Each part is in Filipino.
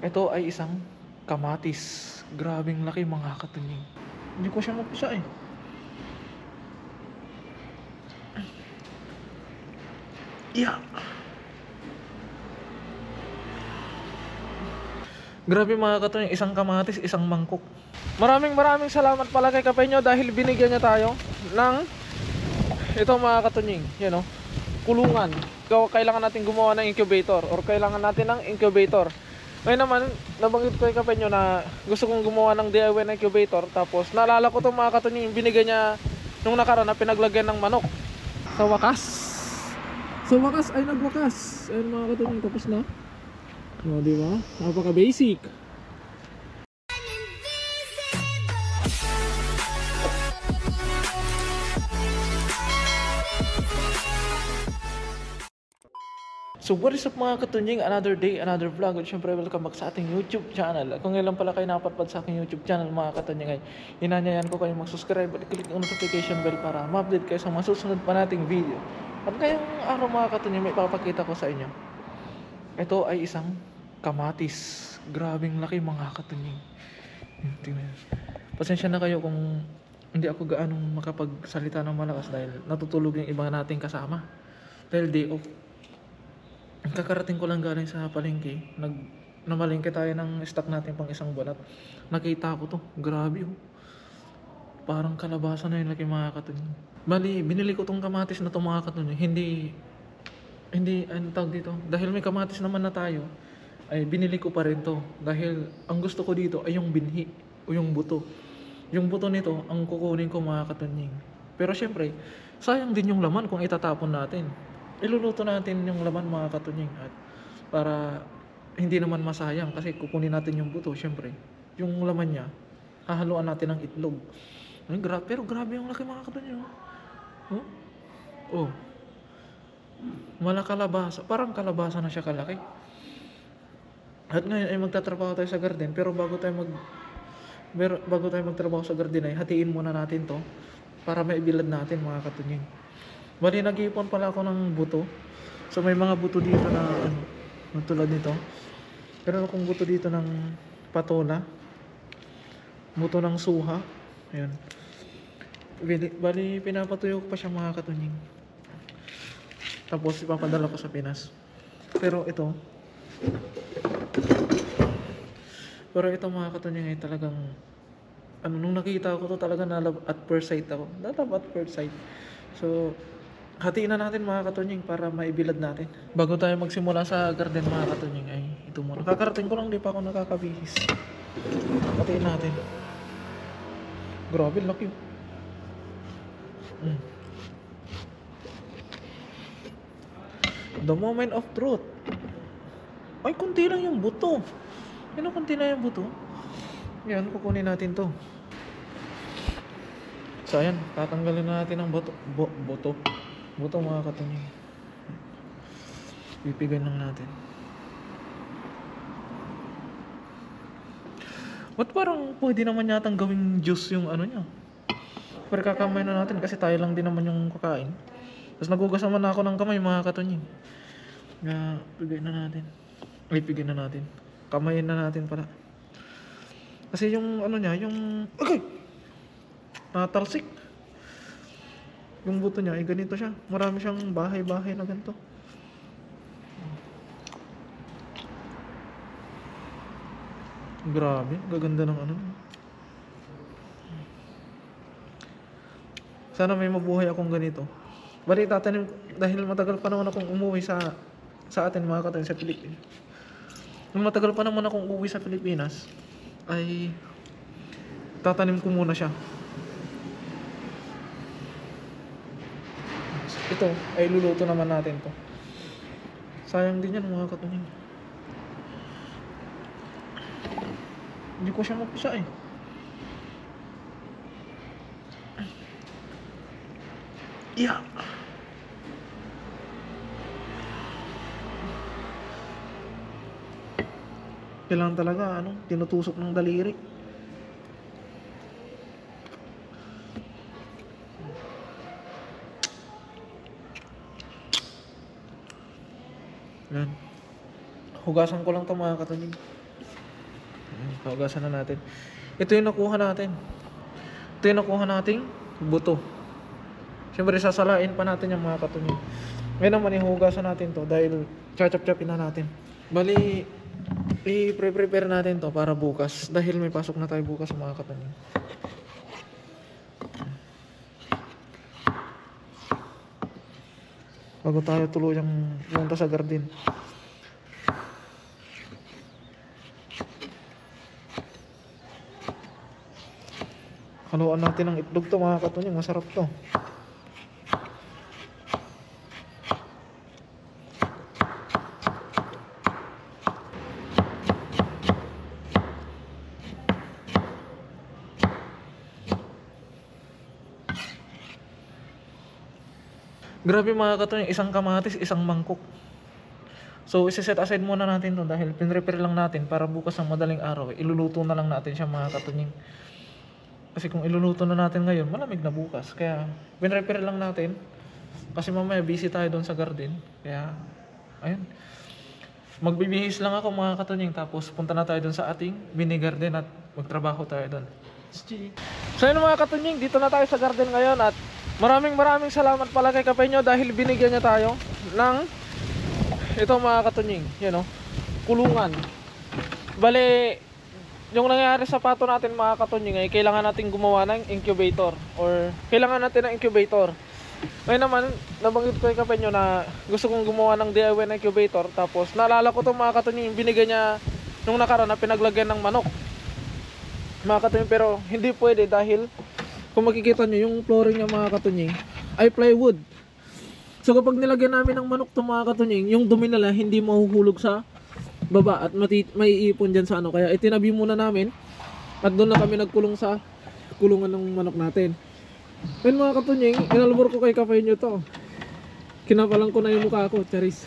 Ito ay isang kamatis. Grabing laki mga katunying. Hindi ko siya mapisa eh. Yeah. Grabe mga katunying, isang kamatis, isang mangkok. Maraming salamat pala kay Kapenyo dahil binigyan niya tayo ng ito mga katunying. Yan o, kulungan. Kailangan natin gumawa ng incubator or kailangan natin ng incubator. Ngayon naman, nabanggit ko kay Kapenyo na gusto kong gumawa ng DIY na incubator. Tapos naalala ko itong mga katunying yung binigay niya nung nakaraan na pinaglagyan ng manok. Sa wakas ay nagwakas. Ayun mga katunying, tapos na. O, diba? Napaka basic. So what is up mga katunying, another day, another vlog. At syempre welcome back sa ating YouTube channel. Kung ngayon lang pala kayo napadpad sa aking YouTube channel mga katunying, ay hinanyayan ko kayo mag-subscribe at click ang notification bell para ma-update kayo sa mga susunod pa nating video. At ngayong araw mga katunying, may papakita ko sa inyo. Ito ay isang kamatis. Grabing laki mga katunying. Tingnan. Pasensya na kayo kung hindi ako gaanong makapagsalita ng malakas dahil natutulog yung iba nating kasama. Dahil day off. Kakarating ko lang galing sa palengke. Namalengke tayo ng stock natin pang isang buwan at nakita ko to. Grabe oh. Parang kalabasa na yung laki mga katunying. Bali, binili ko tong kamatis na to mga katunying. Hindi, ano tawag dito? Dahil may kamatis naman na tayo, ay binili ko pa rin to. Dahil ang gusto ko dito ay yung binhi o yung buto. Yung buto nito, ang kukunin ko mga katunying. Pero syempre, sayang din yung laman kung itatapon natin. Iluluto natin yung laman mga katunying at para hindi naman masayang kasi kukunin natin yung buto syempre. Yung laman niya, hahaluan natin ng itlog. Ay, pero grabe yung laki mga katunying. Oh? Oh. Mala kalabasa. Parang kalabasa na siya kalaki. At ngayon ay magtatrabaho tayo sa garden pero bago tayo magtrabaho sa garden ay hatiin muna natin to para maibilad natin mga katunying. Bali, nag-iipon pala ako ng buto. So may mga buto dito na tulad nito. Pero akong buto dito ng patola. Buto ng suha. Ayan. Bali, pinapatuyo ko pa siya mga katunying. Tapos ipapadala ko sa Pinas. Pero ito mga katunying ay talagang nung nakita ko to talaga nalab at first sight ako. Nalab at first sight. So hatiin na natin mga katunying para maibilad natin. Bago tayo magsimula sa garden mga katunying ay ito muna. Kakarating ko lang, di pa ako nakakabihis. Hatiin natin. Grabe, laki. The moment of truth. Ay, kunti lang yung buto. Kunti lang yung buto. Yan, kukunin natin to. So ayan, tatanggalin na natin ang buto mga katunying. Pipigan lang natin. Ba't parang pwede naman yatang gawing juice yung niya? Pero kakamay na natin kasi tayo lang din naman yung kakain. Tapos nagugas naman ako ng kamay mga katunying. Pigay na natin. Pigay na natin. Kamayin na natin pala. Kasi yung niya, yung natalsik. Yung buto niya ay ganito siya. Marami siyang bahay-bahay na ganito. Grabe, gaganda ng Sana may mabuhay akong ganito. Bali tatanim dahil matagal pa naman akong umuwi sa atin mga katunying sa Pilipinas. Nung matagal pa naman akong umuwi sa Pilipinas ay tatanim ko muna siya. Ito ay luluto naman natin to. Sayang din yan mga katunying. Hindi ko siya mapisa eh. Yeah. Kailangan talaga tinutusok ng daliri. Yan. Hugasan ko lang ito mga katunying. Paugasan na natin. Ito yung nakuha natin. Ito yung nakuha nating buto. Siyempre sasalain pa natin yung mga katunying. Ngayon naman ihugasan natin to dahil chachap-chapin na natin. Bali, i-prepare natin to para bukas dahil may pasok na tayo bukas sa mga katunying. Bago tayo tuluyang pumunta sa garden. Haluan natin ng itlog to mga katunying, masarap to. Grabe mga katunying, isang kamatis, isang mangkok. So isi-set aside muna natin to dahil pinrepare lang natin para bukas ng madaling araw iluluto na lang natin siya mga katunying. Kasi kung iluluto na natin ngayon, malamig na bukas. Kaya pinrepare lang natin. Kasi mamaya busy tayo doon sa garden. Kaya ayun. Magbibihis lang ako mga katunying, tapos punta na tayo doon sa ating mini garden at magtrabaho tayo doon. So yun mga katunying, dito na tayo sa garden ngayon at maraming salamat pala kay Kapenyo dahil binigyan niya tayo ng ito mga katunying, you know, kulungan. Bale, yung nangyari sa pato natin mga katunying ay kailangan natin gumawa ng incubator or kailangan natin ng incubator. Ngayon naman, nabanggit ko kay Kapenyo na gusto kong gumawa ng DIY na incubator. Tapos naalala ko itong mga katunying yung binigay niya nung nakaraan na pinaglagyan ng manok mga katunying, pero hindi pwede dahil kung makikita nyo yung flooring niya mga katunying ay plywood. So kapag nilagyan namin ng manok itong mga katunying, yung dumi nila hindi mahuhulog sa baba at may iipon dyan sa ano. Kaya itinabi muna namin at doon na kami nagkulong sa kulungan ng manok natin. Then mga katunying, inalbor ko kay Kapenyo to. Kinapalang ko na yung mukha ko, charis.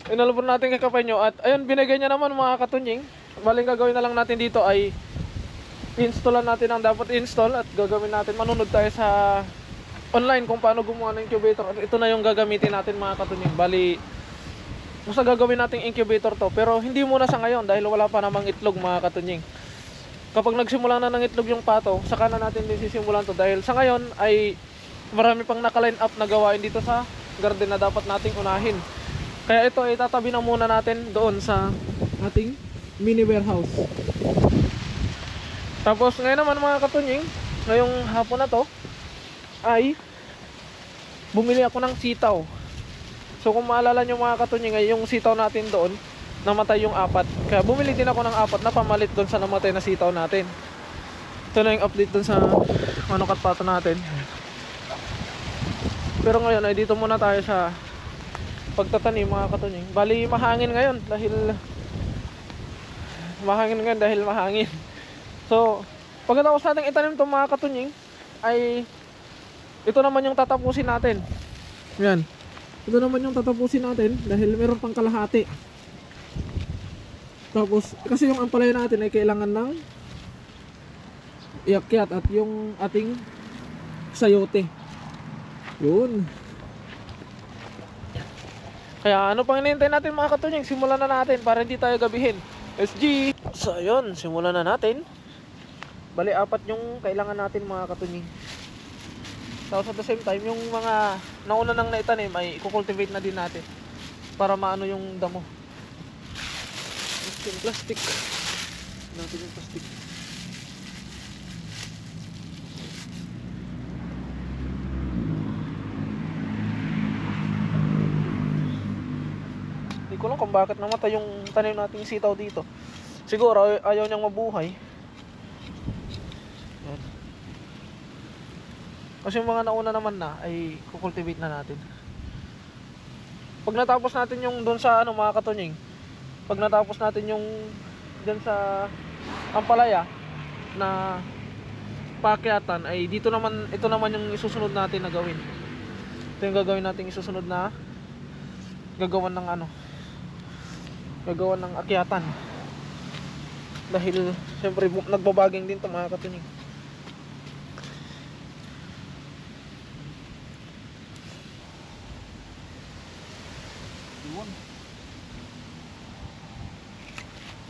Inalbor natin kay Kapenyo at ayun, binigay niya naman mga katunying. Baling gagawin na lang natin dito ay installan natin ang dapat install at gagawin natin, manunod tayo sa online kung paano gumawa ng incubator. At ito na yung gagamitin natin mga katunying. Bali, basta gagawin nating incubator to, pero hindi muna sa ngayon dahil wala pa namang itlog mga katunying. Kapag nagsimula na ng itlog yung pato, saka na natin din sisimulan to dahil sa ngayon ay marami pang naka-line up na gawain dito sa garden na dapat nating unahin. Kaya ito ay tatabi na muna natin doon sa ating mini warehouse. Tapos ngayon naman mga katunying, ngayong hapon na to ay bumili ako ng sitaw. So kung maalala nyo mga katunying, ay yung sitaw natin doon namatay yung 4. Kaya bumili din ako ng 4 na pamalit doon sa namatay na sitaw natin. Ito na yung update doon sa manok at pato natin. Pero ngayon ay dito muna tayo sa pagtatanim mga katunying. Bali mahangin ngayon dahil mahangin. So pagkatapos natin itanim itong mga katunying ay ito naman yung tatapusin natin. Yan. Ito naman yung tatapusin natin dahil meron pang kalahati. Tapos kasi yung ampalaya natin ay kailangan ng iakyat at yung ating sayote. Yun. Kaya ano pang hinihintay natin mga katunying, simulan na natin para hindi tayo gabihin. SG. So yun, simulan na natin. Bali 4 yung kailangan natin mga katunying. Tapos at the same time, yung mga nauna nang naitanim ay i-cultivate na din natin para maano yung damo. Yung plastic natin, yung plastic. Hindi ko lang kung bakit namatay yung tanim nating sitaw dito. Siguro ayaw niyang mabuhay. Yan. Kasi yung mga nauna naman na ay kukultivate na natin. Pag natapos natin yung doon sa ano mga katunying, pag natapos natin yung dyan sa ampalaya na paakyatan, ay dito naman, ito naman yung isusunod natin na gawin. Ito yung gagawin natin isusunod na gagawan ng ano, gagawan ng akyatan. Dahil syempre nagbabaging din ito mga katunying.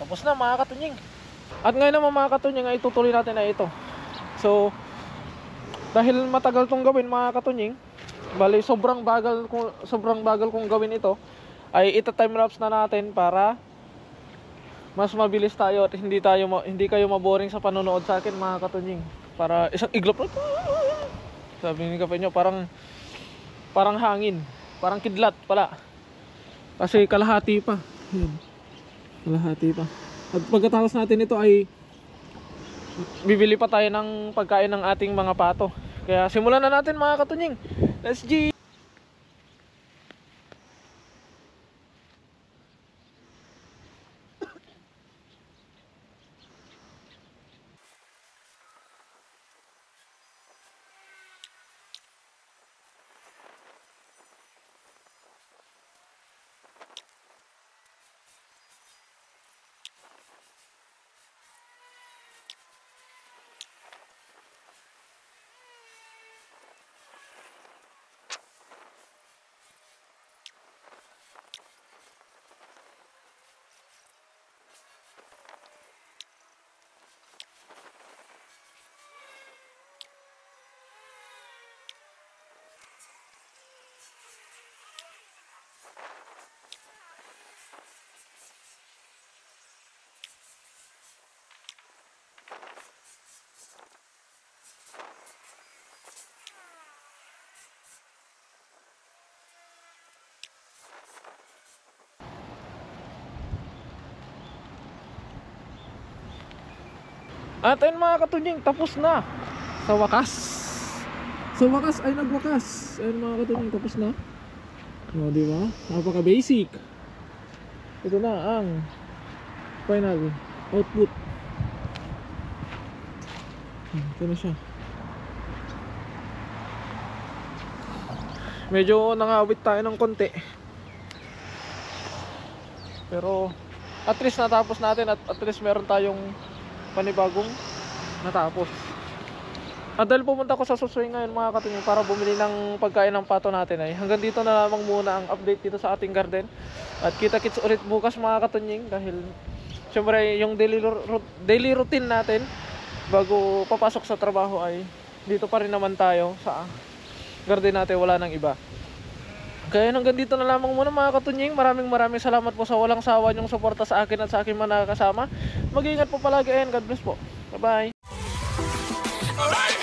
Tapos na mga katunying. At ngayon naman mga katunying ay itutuloy natin na ito. So dahil matagal tong gawin mga katunying, bali sobrang bagal kung gawin ito, ay ita-time lapse na natin para mas mabilis tayo at hindi kayo maboring sa panonood sa akin mga katunying. Para isang iglap lang. Sabi ni Kapenyo, parang hangin, parang kidlat pala. Kasi kalahati pa. Yan. Kalahati pa. At pagkatapos natin ito ay bibili pa tayo ng pagkain ng ating mga pato. Kaya simulan na natin mga katunying. Let's G! At ayun mga katunying, tapos na. Sa wakas. Sa wakas ay nagwakas. Ayun mga katunying, tapos na. O, diba? Napaka basic. Ito na ang final output. Ito na siya. Medyo nangawit tayo ng konti, pero at least natapos natin at least meron tayong panibagong natapos. At dahil pumunta ko sa Suswing ngayon mga katunying para bumili ng pagkain ng pato natin, ay hanggang dito na lamang muna ang update dito sa ating garden. At kita-kits ulit bukas mga katunying, dahil syempre yung daily routine natin bago papasok sa trabaho ay dito pa rin naman tayo sa garden natin, wala nang iba. Kaya hanggang dito na lamang muna mga katunying. Maraming salamat po sa walang sawa niyong suporta sa akin at sa aking mga nakakasama. Mag-iingat po palagi and God bless po. Bye bye.